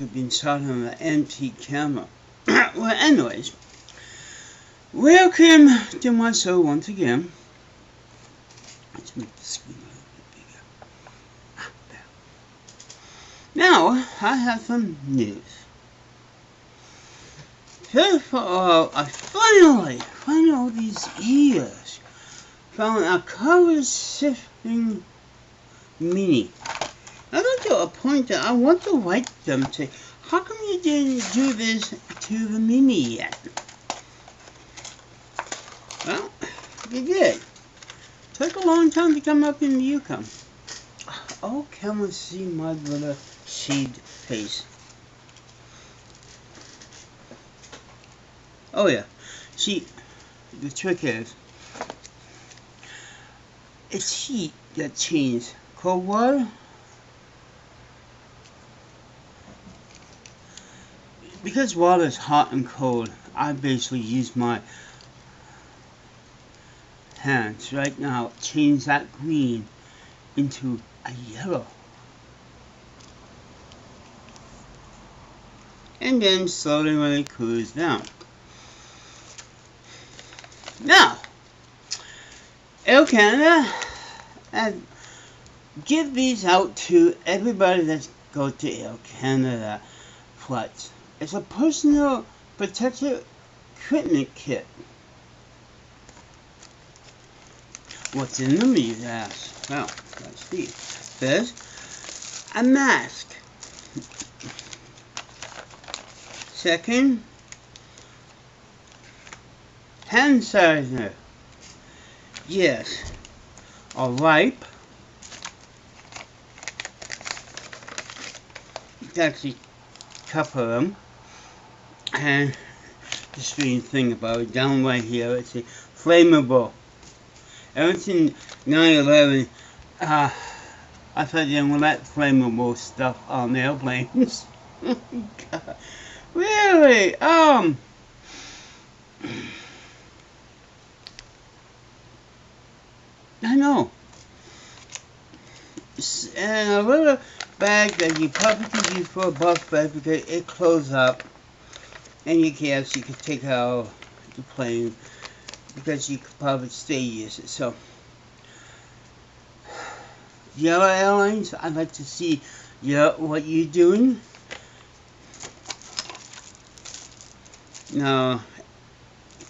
have been shot on an antique camera. Well, anyways, welcome to my show once again. Let's make the screen a little bit bigger. There. Now, I have some news. First of all, I finally, all these years, found a color shifting mini. I got to a point that I want to write them and say, how come you didn't do this to the mini yet? Well, you did. Took a long time to come up in the Yukon. Oh, can we see my little shaved face? Oh yeah. See, the trick is, it's heat that changes. Cold water, because water is hot and cold, I basically use my hands right now, change that green into a yellow. And then slowly let it cools down. Now, Air Canada, and give these out to everybody that's go to Air Canada flights. It's a personal protective equipment kit. What's in them, you ask? Well, let's see. First, a mask. Second, hand sanitizer. Yes, a wipe. It's actually a couple of them. And the strange thing about it, down right here, it's a flammable. Ever since 9/11, I thought they didn't let flammable stuff on airplanes. God. Really? I know. And a little bag that you probably could use for a bus bag because it closes up, and you can take out the plane because you could probably stay use it. So, Yellow Airlines, I'd like to see what you're doing. Now,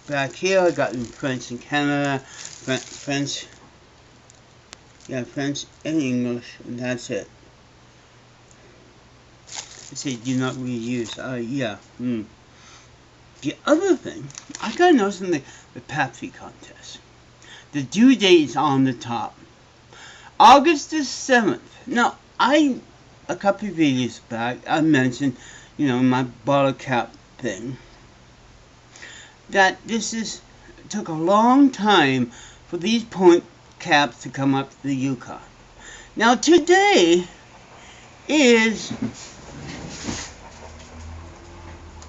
back here I got in French and Canada, French and English, and that's it. They say do not reuse. Yeah. The other thing, I got noticed in the Pepsi contest. The due date is on the top. August the 7th. Now, a couple of videos back, I mentioned, my bottle cap thing, that took a long time for these point caps to come up to the Yukon. Now, today is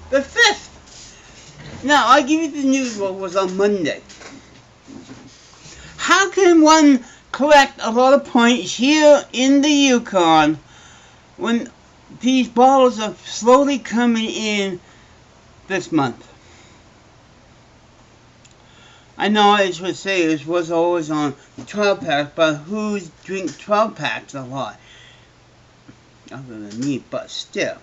the 5th. Now, I'll give you the news what was on Monday. How can one collect a lot of points here in the Yukon when these bottles are slowly coming in this month? I know it would say it was always on 12 packs, but who drinks 12 packs a lot? Other than me, but still.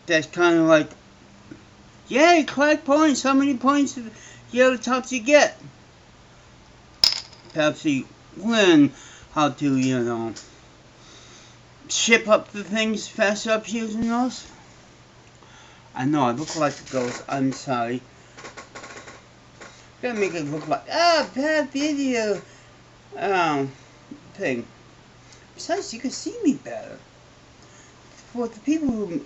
That's kind of like, yay, collect points. How many points the other tops you get? Pepsi learn how to, ship up the things fast up using those. I know I look like a ghost. I'm sorry. Gotta make it look like bad video thing. Besides, you can see me better. For the people who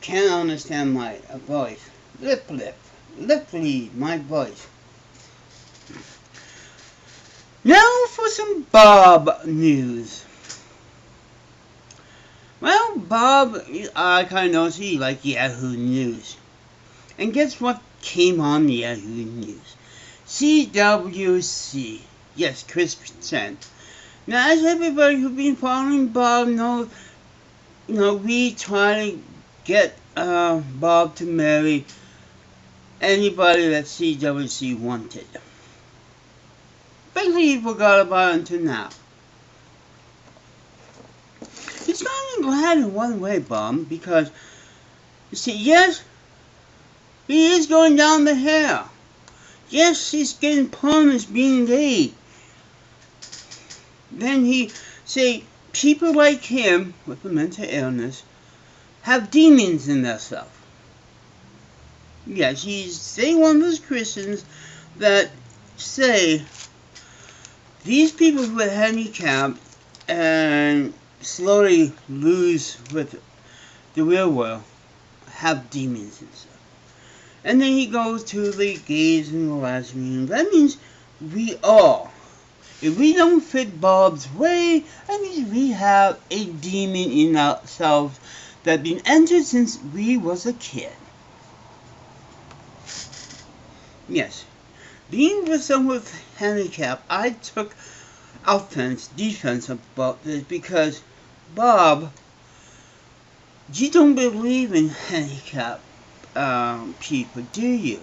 can't understand my voice, lip read my voice. Now for some Bob news. Well, Bob, I kind of noticed he liked Yahoo News. And guess what came on Yahoo News? CWC. Yes, Chris Percent. Now, as everybody who's been following Bob knows, we try to get Bob to marry anybody that CWC wanted. Basically, he forgot about it until now. He's kind of glad in one way, Bob, because, you see, yes, he is going down the hill. Yes, he's getting punished being gay. Then he say, people like him with a mental illness have demons in themselves. Yes, he's one of those Christians that say these people who are handicapped and slowly lose with the real world have demons and stuff. And then he goes to the gays and the lesbians. That means we all, if we don't fit Bob's way, that means we have a demon in ourselves that's been entered since we was a kid. Yes, being with someone with handicap, I took defense about this because, Bob, you don't believe in handicapped people, do you?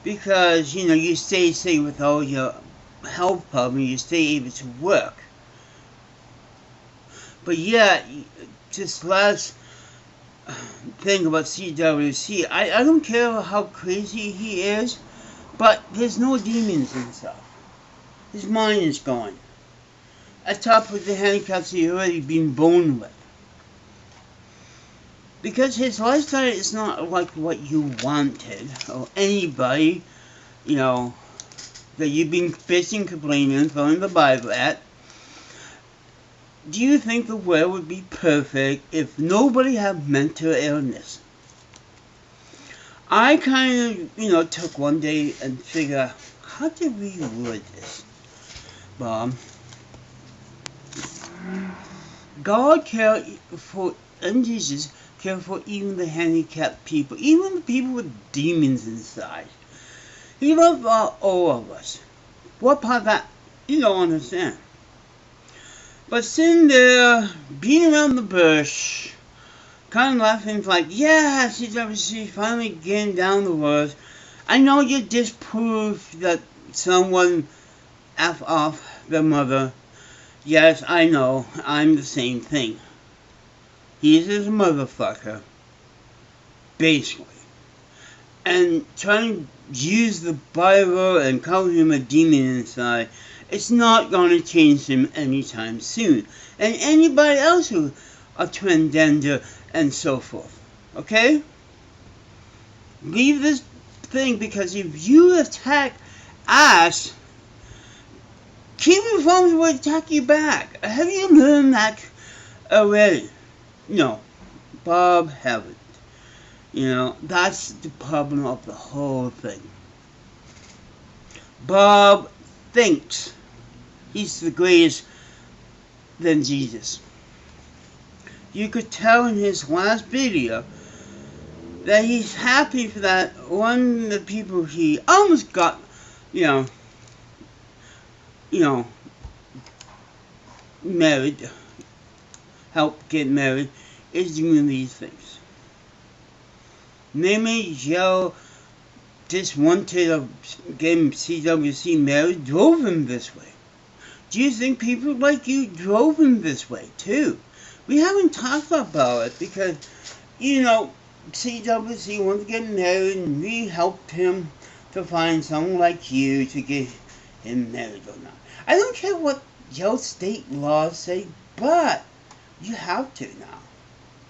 Because, you stay safe with all your health problems, you stay able to work. But yeah, this last thing about CWC, I don't care how crazy he is, but there's no demons inside. His mind is gone. At top of the handicaps he already been born with. Because his lifestyle is not like what you wanted, or anybody, that you've been bitching, complaining, throwing the Bible at. Do you think the world would be perfect if nobody had mental illness? I kind of, took one day and figured out, how did we word this, Bob? God cared for, and Jesus cared for even the handicapped people, even the people with demons inside. He loved all of us. What part of that you don't understand? But sitting there, beating around the bush, kind of laughing like, yeah, she's finally getting down the words. I know you disprove that someone F off their mother. Yes, I know, I'm the same thing. He's a motherfucker, basically. And trying to use the Bible and call him a demon inside, it's not going to change him anytime soon. And anybody else who are transgender and so forth. Okay? Leave this thing, because if you attack us, Cuban phones will attack you back. Have you learned that already? No. Bob haven't. That's the problem of the whole thing. Bob thinks he's the greatest than Jesus. You could tell in his last video that he's happy for that one of the people he almost got, married, helped get married, is doing these things. Namely, Joe just wanted to get CWC married, drove him this way. Do you think people like you drove him this way too? We haven't talked about it because, CWC wanted to get married and we helped him to find someone like you to get him married or not. I don't care what your state laws say, but you have to now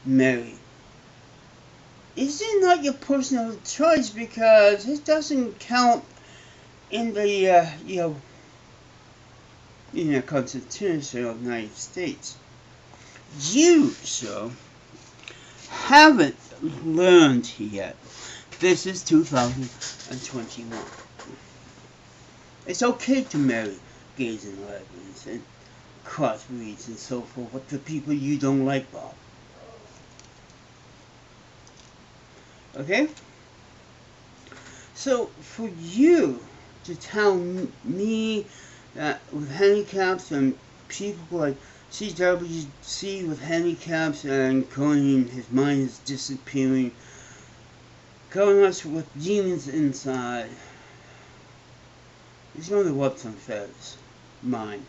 marry. Is it not your personal choice, because it doesn't count in the Constitution of the United States. You, sir, haven't learned yet. This is 2021. It's okay to marry gays and lesbians and crossbreeds and so forth with the people you don't like, Bob. Okay? So, for you to tell me that with handicaps and people like CWC with handicaps and going, his mind is disappearing, going us with demons inside. He's going to whoop some feathers. Mine.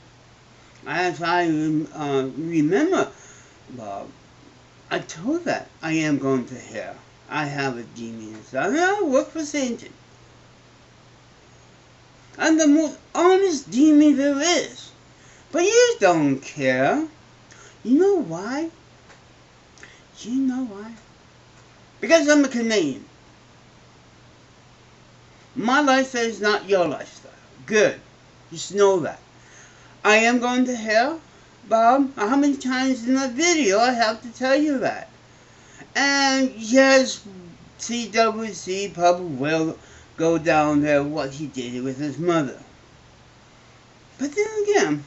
As I remember, Bob, I told that I am going to hell. I have a demon inside. I work for Satan. I'm the most honest demon there is. But you don't care. You know why? You know why? Because I'm a Canadian. My lifestyle is not your lifestyle. Good. Just know that. I am going to hell, Bob. How many times in the video I have to tell you that? And yes, CWC probably will go down there what he did with his mother. But then again,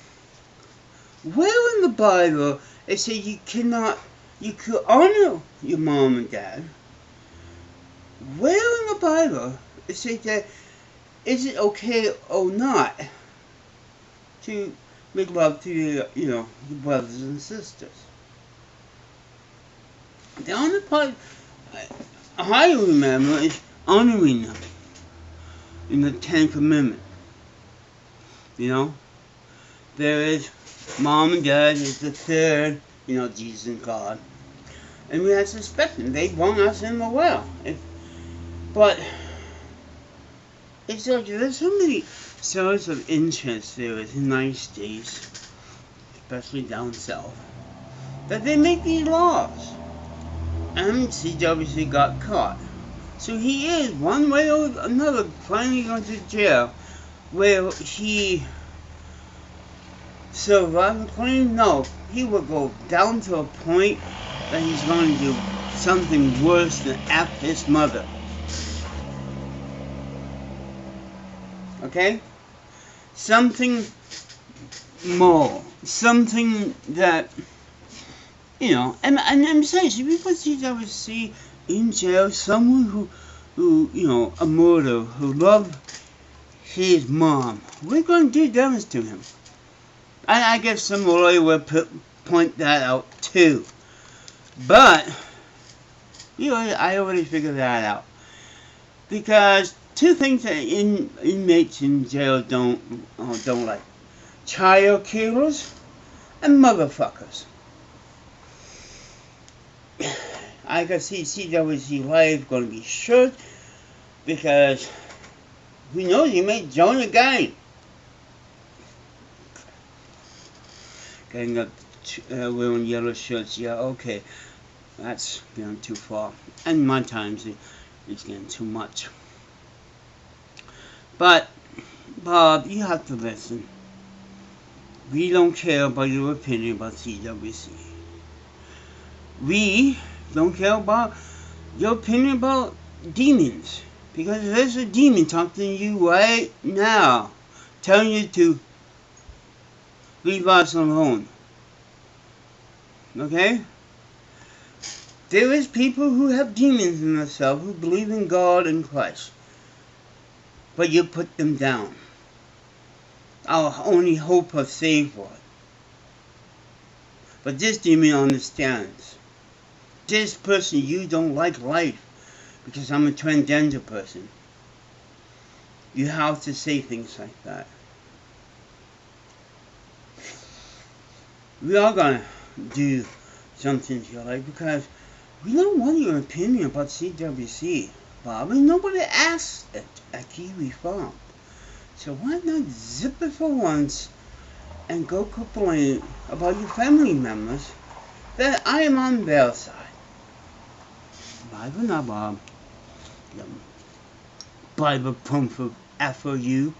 where in the Bible it says you could honor your mom and dad? Where in the Bible it says that is it okay or not to make love to your brothers and sisters? The only part I remember is honoring them in the Ten Commandments. There is mom and dad is the third, Jesus and God. And we have to respect them. They want us in the world. But it's like there's so many sorts of interest there in the United States, especially down south, that they make these laws. And CWC got caught. So he is, one way or another, finally going to jail, where he survived the claim. No, he will go down to a point that he's going to do something worse than F his mother. Okay? Something more. Something that, and I'm saying, if you put CWC in jail, someone who, a murderer, who loved his mom, we're going to do damage to him. And I guess some lawyer will point that out too. But, I already figured that out. Because two things that inmates in jail don't like: child killers and motherfuckers. I can see CWC life going to be short because who knows, he may join a gang. Getting up wearing yellow shirts, yeah, okay, that's going too far. And my times it's getting too much. But Bob, you have to listen. We don't care about your opinion about CWC. We don't care about your opinion about demons. Because there's a demon talking to you right now, telling you to leave us alone. Okay? There is people who have demons in themselves who believe in God and Christ. But you put them down. Our only hope of saving. But this demon understands. This person, you don't like life because I'm a transgender person. You have to say things like that. We are going to do something to your life because we don't want your opinion about CWC, Bob. And nobody asked it at Kiwi Farm. So why not zip it for once and go complain about your family members that I am on their side. Bible, not Bob. Bible pump for after you.